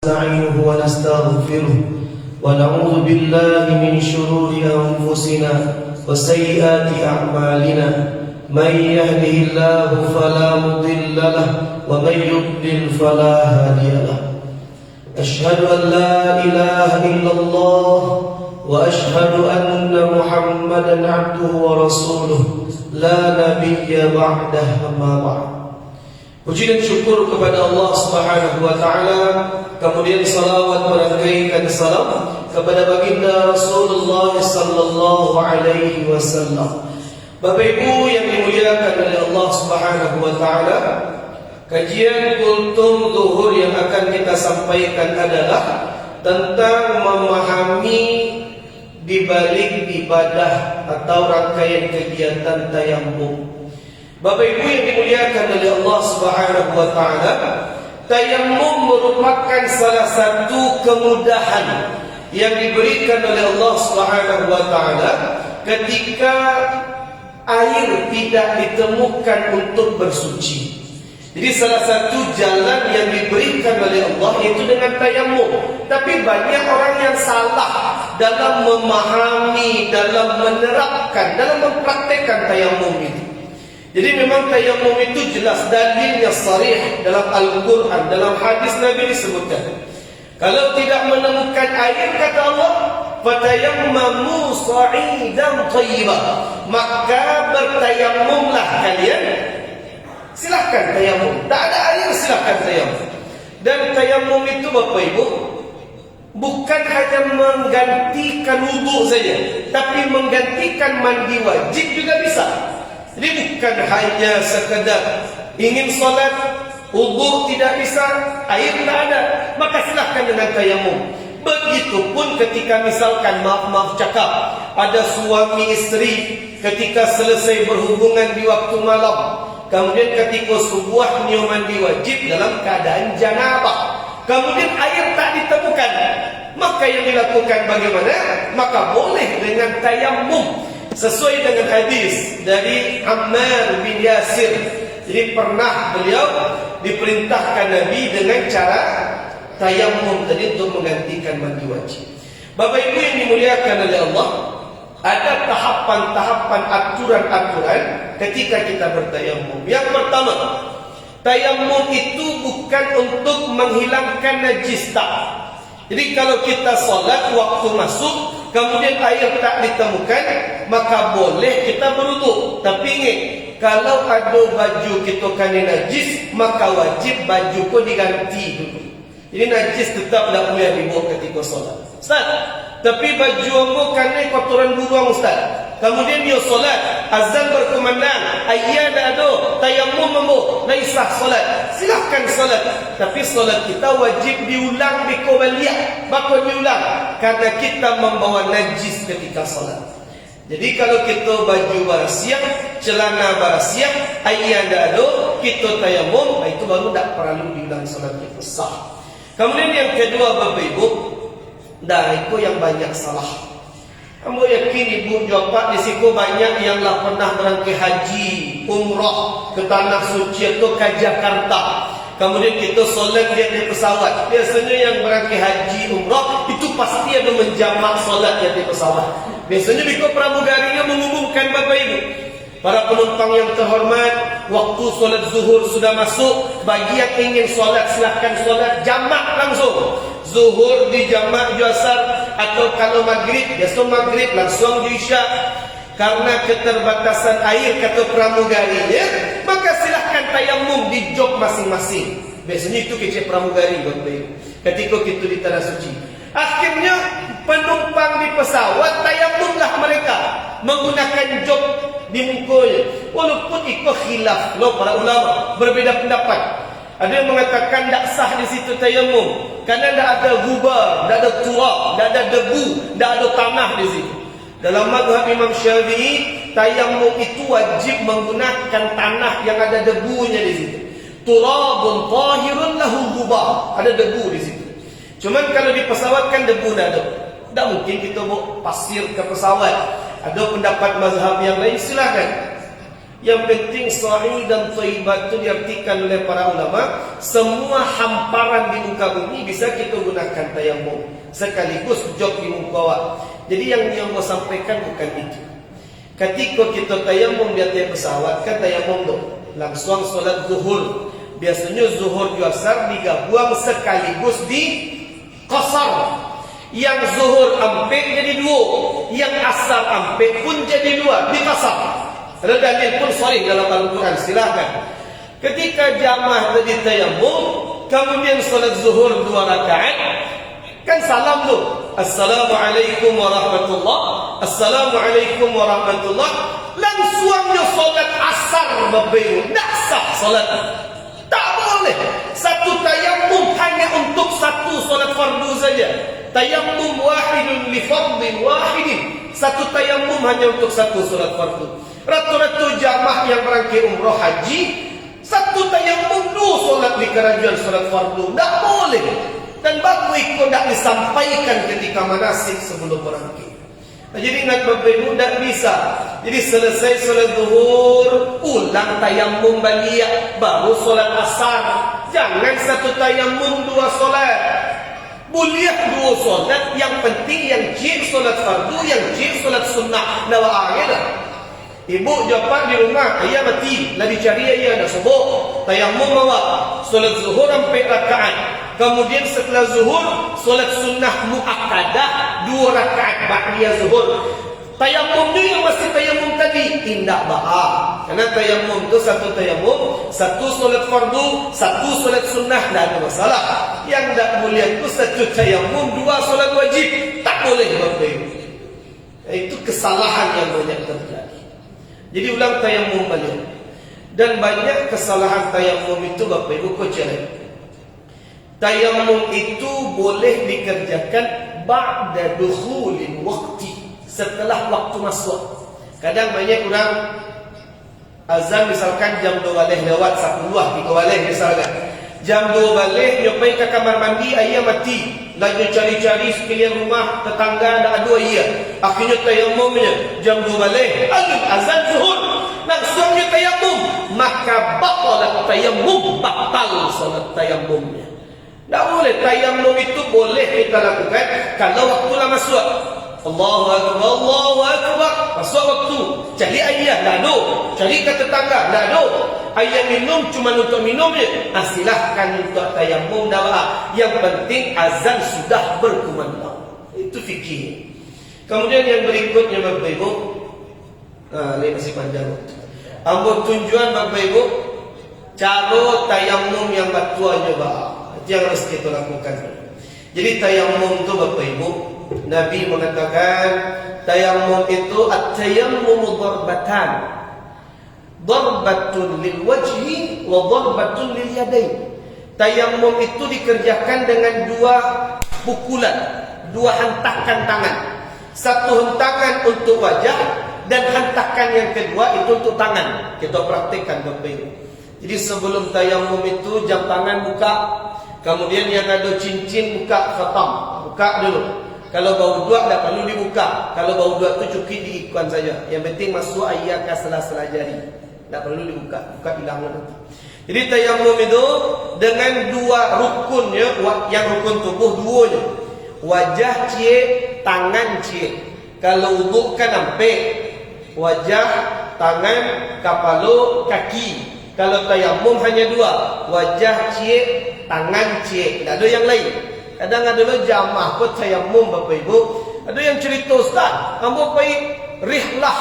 نستعينه ونستغفره ونعوذ بالله من شرور أنفسنا وسيئات أعمالنا من يهده الله فلا مضل له ومن يضلل فلا هادي له أشهد أن لا إله إلا الله وأشهد أن محمدا عبده ورسوله لا نبي بعده أما بعد. Puji dan syukur kepada Allah Subhanahu wa taala, kemudian salawat merangkaikan salam kepada baginda Rasulullah sallallahu alaihi wasallam. Bapak Ibu yang dimuliakan oleh Allah Subhanahu wa taala, kajian kultum zuhur yang akan kita sampaikan adalah tentang memahami di balik ibadah atau rangkaian kegiatan tayammum. Bapak Ibu yang dimuliakan oleh Allah Subhanahu wa taala, tayammum merupakan salah satu kemudahan yang diberikan oleh Allah Subhanahu wa taala ketika air tidak ditemukan untuk bersuci. Jadi salah satu jalan yang diberikan oleh Allah yaitu dengan tayammum. Tapi banyak orang yang salah dalam memahami, dalam menerapkan, dalam mempraktekkan tayammum itu. Jadi memang tayammum itu jelas dalilnya sharih dalam Al-Quran, dalam hadis Nabi disebutkan. Kalau tidak menemukan air, kata Allah, fatayammamu sa'idan thayyiban, maka bertayammumlah kalian. Silahkan tayammum. Tak ada air, silahkan tayammum. Dan tayammum itu Bapak Ibu bukan hanya menggantikan wudu saja, tapi menggantikan mandi wajib juga bisa. Jadi bukan hanya sekedar ingin solat, wudu tidak bisa, air tak ada, maka silahkan dengan tayammum. Begitupun ketika misalkan maaf cakap, ada suami istri ketika selesai berhubungan di waktu malam, kemudian ketika subuh niat mandi wajib dalam keadaan janabah, kemudian air tak ditemukan, maka yang dilakukan bagaimana? Maka boleh dengan tayammum. Sesuai dengan hadis dari Ammar bin Yasir. Jadi pernah beliau diperintahkan Nabi dengan cara tayammum tadi untuk menggantikan mandi wajib. Bapak Ibu yang dimuliakan oleh Allah, ada tahapan-tahapan, aturan-aturan ketika kita bertayammum. Yang pertama, tayammum itu bukan untuk menghilangkan najis, tak. Jadi kalau kita solat waktu masuk, kemudian air tak ditemukan, maka boleh kita berwudu. Tapi ingat, kalau ada baju kita kena najis, maka wajib baju pun diganti dulu. Jadi najis tetap tak boleh dibawa ketika solat. Ustaz, tapi baju ambo kena kotoran buruang Ustaz. Kemudian dia solat, azan berkumandang, ayat ada, tayammum ambo, naisah solat. Silahkan solat. Tapi solat kita wajib diulang, dikobaliah. Bakal diulang, karena kita membawa najis ketika solat. Jadi kalau kita baju barasiah, celana barasiah, ayat ada, kita tayammum, itu baru tak perlu diulang solat kita sah. Kemudian yang kedua Bapak Ibu, dah itu yang banyak salah. Ambo yakin ibu jawab di situ banyak yang lah pernah berangkat haji, umrah ke tanah suci atau ke Jakarta. Kemudian kita solat dia di pesawat. Biasanya yang berangkat haji, umrah itu pasti ada menjamak solat dia di pesawat. Biasanya biko pramugarinya mengumumkan Bapak Ibu, para penumpang yang terhormat, waktu solat zuhur sudah masuk. Bagi yang ingin solat, silahkan solat jamak langsung. Zuhur di jamak asar, atau kalau maghrib, biasa maghrib langsung di isya. Karena keterbatasan air kata pramugarinya, maka silahkan tayammum di jok masing-masing. Biasanya itu kecil pramugari Bapak Ibu, ketika kita di tanah suci. Akhirnya penumpang di pesawat tayammumlah mereka menggunakan jok di mukul. Walaupun ikut khilaf lo para ulama berbeda pendapat. Ada yang mengatakan tak sah di situ tayammum karena tak ada gubar, tak ada turab, tak ada debu, tak ada tanah di situ. Dalam mazhab Imam Syafi'i, tayammum itu wajib menggunakan tanah yang ada debunya di situ. Turabun tahirun lahu gubar, ada debu di situ. Cuman kalau di pesawat kan debu tak ada. Tak mungkin kita bawa pasir ke pesawat. Ada pendapat mazhab yang lain, silakan. Yang penting sahih dan thayyibat itu diartikan oleh para ulama, semua hamparan di muka bumi bisa kita gunakan tayamum. Sekaligus jok di muka awak. Jadi yang mau sampaikan bukan itu. Ketika kita tayamum di atas pesawat, kan tayamum tu langsung solat zuhur. Biasanya zuhur di asar digabung sekaligus di qasar. Yang zuhur ampe jadi dua, yang asar ampe pun jadi dua di qasar. Ada dalil pun sahih dalam Al-Quran, silahkan. Ketika jamaah tadi tayamum, kemudian solat zuhur 2 rakaat, kan salam tu, Assalamualaikum warahmatullahi, Assalamualaikum warahmatullahi. Langsungnya solat asar berbayu, tak sah solat. Tak boleh. Satu tayamum hanya untuk satu solat fardu saja. Tayamum wahidun li fardin wahidin. Satu tayamum hanya untuk satu solat fardu. Ratu-ratu jamaah yang berangkat umrah haji, satu tayamum 2 solat di kerajaan solat fardu. Tak boleh. Dan bagus itu tidak disampaikan ketika manasik sebelum berangkat. Jadi ingat Bapak Ibu, tidak bisa. Jadi selesai solat zuhur, ulang tayamum balik, baru solat asar. Jangan satu tayamum 2 solat. Boleh 2 solat, yang penting yang cik solat fardu, yang cik solat sunnah. Nawa akhirlah. Ibu jawab di rumah, ayah mati, lah dicari ayah dah subuh. Tayamum awak, solat zuhur 4 rakaat. Kemudian setelah zuhur, solat sunnah muakkadah 2 rakaat ba'diyah zuhur. Tayamum ni yang masih tayamum tadi, tindak ba'a. Karena tayamum tu satu tayamum, satu solat fardu, satu solat sunnah, tak ada masalah. Yang tak boleh tu satu tayamum, 2 solat wajib, tak boleh Bapak. Itu kesalahan yang banyak terjadi. Jadi ulang tayamum balik. Dan banyak kesalahan tayamum itu Bapak Ibu kau cari. Tayamum itu boleh dikerjakan ba'da dukhulil waqti, setelah waktu masuk. Kadang banyak orang azan misalkan jam 2 balik lewat 10 3 balik misalkan. Jam 2 balik nyopai ke kamar mandi, ayah mati. Lagi cari-cari sekalian rumah, tetangga ada dua iya. Akhirnya tayamumnya jam 2 balik, azan zuhur, langsungnya tayamum. Maka batalat tayamum, batal salat tayamumnya. Tak boleh. Tayamum itu boleh kita lakukan kalau waktulah masuk. Allahu Akbar, Allahu Akbar, masuk waktu. Cari ayah, tak ada. Cari ke tetangga, tak ada. Ayah minum cuma untuk minum je. Silahkan untuk tayamum dah. Yang penting azan sudah berkumandang. Itu fikir. Kemudian yang berikutnya Bapak Ibu, ini masih panjang. Ambil tujuan Bapak Ibu, cara tayamum yang batuannya itu yang harus kita lakukan. Jadi tayamum itu Bapak Ibu, Nabi mengatakan tayamum itu at-tayammumu darbatan. Darbatun lil wajhi wa darbatun lil yadain. Tayamum itu dikerjakan dengan 2 pukulan, 2 hentakan tangan. Satu hentakan untuk wajah dan hentakan yang kedua itu untuk tangan. Kita praktikkan Bapak Ibu. Jadi sebelum tayamum itu jam tangan buka, kemudian yang ada cincin buka khatam, buka dulu. Kalau bau dua tak perlu dibuka. Kalau bau dua tu cukup diikon saja. Yang penting masuk ayat ke sela-sela jari. Tak perlu dibuka, buka hilang nanti. Jadi tayamum itu dengan 2 rukunnya, yang rukun tubuh 2-nya. Wajah cik, tangan cik. Kalau wuduk kan ampe, wajah, tangan, kepala, kaki. Kalau tayamum hanya 2, wajah cik, tangan cik. Tak ada yang lain. Kadang ada lo jamaah pun tayamum Bapak Ibu. Ada yang cerita Ustaz, kamu pergi rihlah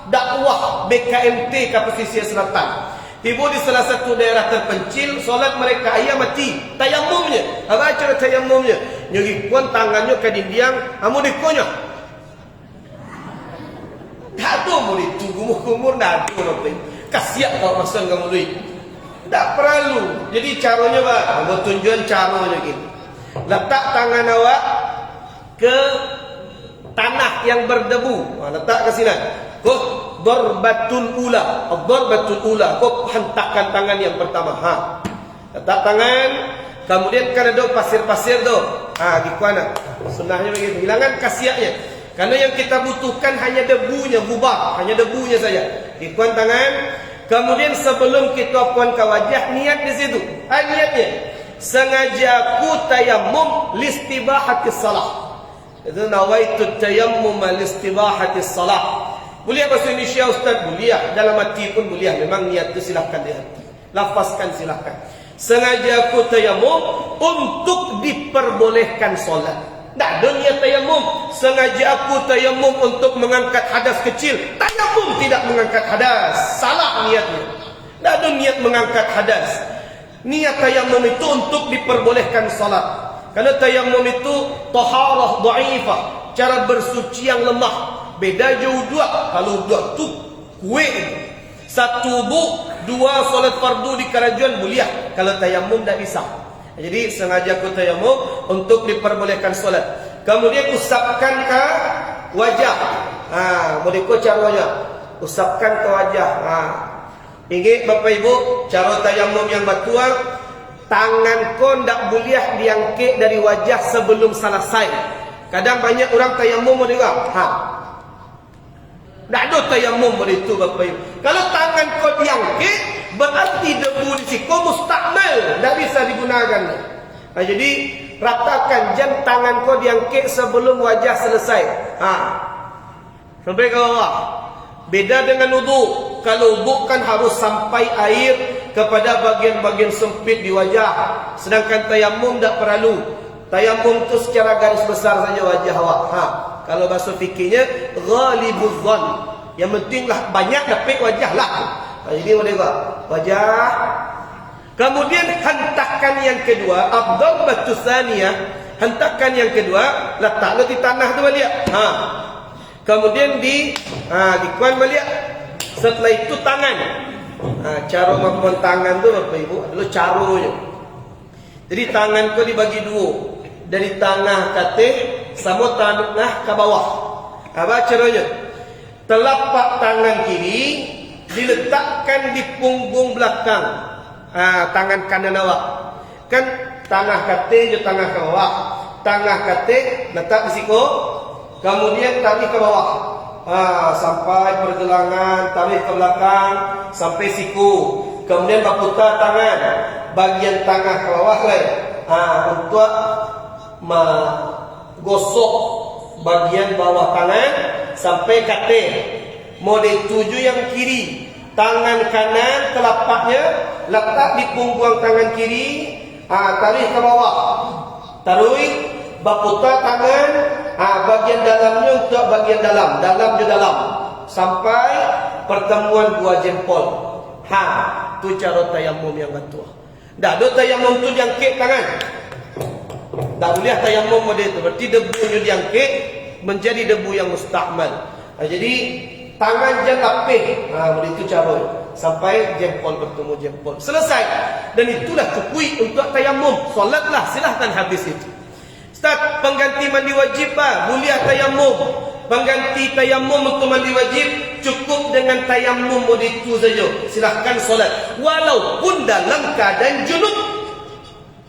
dakwah BKMT ke pesisir selatan. Tiba di salah satu daerah terpencil, solat mereka ayah mati. Tayamumnya, apa cara tayamumnya? Nyeripun tangannya ke dinding, kamu dikunyah. Tak ada murid tu, gumur-gumur tak ada Bapak Ibu. Kasiak kau masuk kamu duit. Tak perlu. Jadi caranya apa? Kamu tunjukkan caranya gitu. Letak tangan awak ke tanah yang berdebu. Letak ke sini. Kau darbatul ula. Darbatul ula. Kau hentakkan tangan yang pertama. Letak tangan. Kemudian kan ada pasir-pasir tu. Gimana? Sunnahnya begitu. Hilangkan kasiaknya. Karena yang kita butuhkan hanya debunya, gubar. Hanya debunya saja. Ikuan tangan. Kemudian sebelum kita puankan wajah, niat di situ. Niatnya sengaja aku tayammum listibahati salah. Itu nawaitu tayammum listibahati salah. Boleh bahasa Indonesia Ustaz? Boleh. Dalam hati pun boleh. Memang niat itu silahkan di hati. Lafazkan silahkan. Sengaja aku tayammum untuk diperbolehkan solat. Tak ada niat tayammum. Sengaja aku tayammum untuk mengangkat hadas kecil. Tayammum tidak mengangkat hadas. Salah niatnya. Tak ada niat mengangkat hadas. Niat tayammum itu untuk diperbolehkan salat. Karena tayammum itu taharah dhaifah, cara bersuci yang lemah. Beda jauh dua. Kalau dua tu kuih. Satu bu, dua solat fardu di kerajaan boleh. Kalau tayammum tak bisa. Jadi sengaja aku tayammum untuk diperbolehkan solat. Kemudian usapkan ke wajah. Boleh kau caranya. Usapkan ke wajah. Ingat Bapak Ibu, cara tayammum yang betul, tangan kau tak boleh diangkat dari wajah sebelum selesai. Kadang banyak orang tayammum juga. Tak ada tayammum begitu Bapak Ibu. Kalau tangan kau diangkat, berarti debu di situ mustakmal, tak bisa digunakan. Jadi ratakan jam tangan kau diangkat sebelum wajah selesai. Sampai ke bawah. Beda dengan wudu. Kalau wudu kan harus sampai air kepada bagian-bagian sempit di wajah. Sedangkan tayammum tak perlu. Tayammum tu secara garis besar saja wajah awak. Kalau bahasa fikirnya ghalibuz dhann. Yang pentinglah banyak dapat wajah lah. Jadi boleh tak? Wajah. Kemudian hentakan yang kedua, ad-darbatu tsaniyah, hentakan yang kedua, letaklah di tanah tu balik. Kemudian dikuan balik. Setelah itu tangan. Cara membuat tangan tu Bapak Ibu adalah caranya. Jadi tangan kau dibagi dua. Dari tengah katil sama tengah ke bawah. Apa caranya? Telapak tangan kiri diletakkan di punggung belakang. Tangan kanan awak. Kan tengah katil je tengah ke bawah. Tengah katil letak di siku. Kemudian tarik ke bawah. Sampai pergelangan, tarik ke belakang sampai siku. Kemudian berputar tangan bagian tengah ke bawah untuk menggosok bagian bawah tangan sampai katil. Model tuju yang kiri, tangan kanan telapaknya letak di punggung tangan kiri, tarik ke bawah, tarik, berputar tangan, bagian dalamnya untuk bagian dalam, dalam je dalam, sampai pertemuan dua jempol. Tu cara tayammum yang betul. Tak ada tayammum tu diangkat tangan. Tak boleh tayammum model itu. Berarti debunya diangkat menjadi debu yang mustakmal. Jadi tangan je lapih. Model itu cara. Sampai jempol bertemu jempol. Selesai. Dan itulah kukui untuk tayammum. Solatlah silahkan habis itu. Ustaz, pengganti mandi wajib boleh tayammum. Pengganti tayammum untuk mandi wajib cukup dengan tayammum model itu saja. Silahkan solat. Walaupun dalam keadaan junub.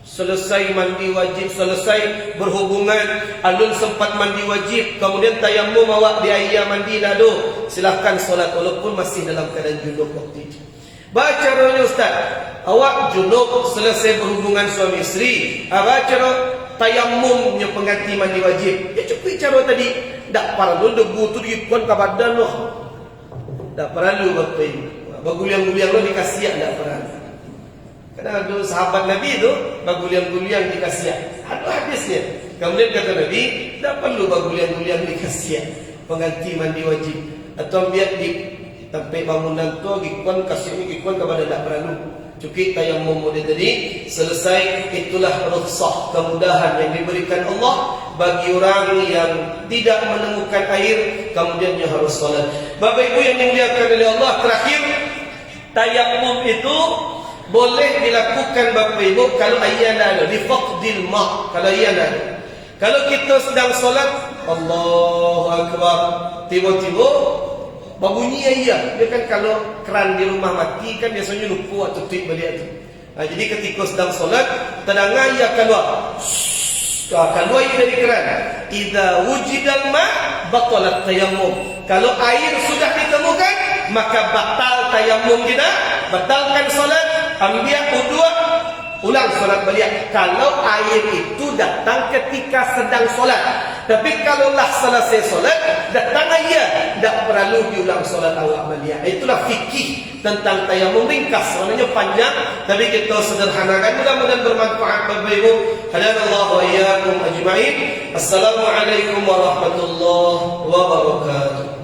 Selesai mandi wajib, selesai berhubungan, alun sempat mandi wajib, kemudian tayammum awak di air mandi nado, silahkan solat walaupun masih dalam keadaan junub waktu itu. Baca caranya Ustaz, awak junub selesai berhubungan suami isteri, baca tayammumnya pengganti mandi wajib. Cukup cara tadi, tak perlu debu tu diikon ke badan loh. Tak perlu Bapak Ibu. Baguliang-guliang lo dikasih tak perlu. Kadang ada sahabat Nabi tu baguliang-guliang dikasih. Ada hadisnya. Kemudian kata Nabi, tak perlu baguliang-guliang dikasih. Pengganti mandi wajib. Atau biar di tempat bangunan tu gikon kasihnya gikon kepada tak perlu. Cukup tayammum model tadi selesai. Itulah rukhsah, kemudahan yang diberikan Allah bagi orang yang tidak menemukan air kemudian dia harus solat. Bapak Ibu yang dimuliakan oleh Allah, terakhir tayammum itu boleh dilakukan Bapak Ibu kalau air ada, di faqdil ma', kalau air ada. Kalau kita sedang solat, Allahu Akbar, tiba-tiba berbunyi air. Dia kan kalau keran di rumah mati kan biasanya lupa atau tutup balik tu. Jadi ketika sedang solat, terdengar air keluar. Keluar air dari keran. Idza wujidal ma' batalat tayammum. Kalau air sudah ditemukan, maka batal tayamum kita, batalkan solat, ambil wudu, ulang solat balik. Kalau air itu datang ketika sedang solat. Tapi kalau lah selesai solat, datang air, tak perlu diulang solat awak balik. Itulah fikih tentang tayamum, ringkas, maknanya panjang, tapi kita sederhanakan. Mudah-mudahan bermanfaat bagi ibu. Hadanallahu wa iyyakum ajma'in. Assalamualaikum warahmatullahi wabarakatuh.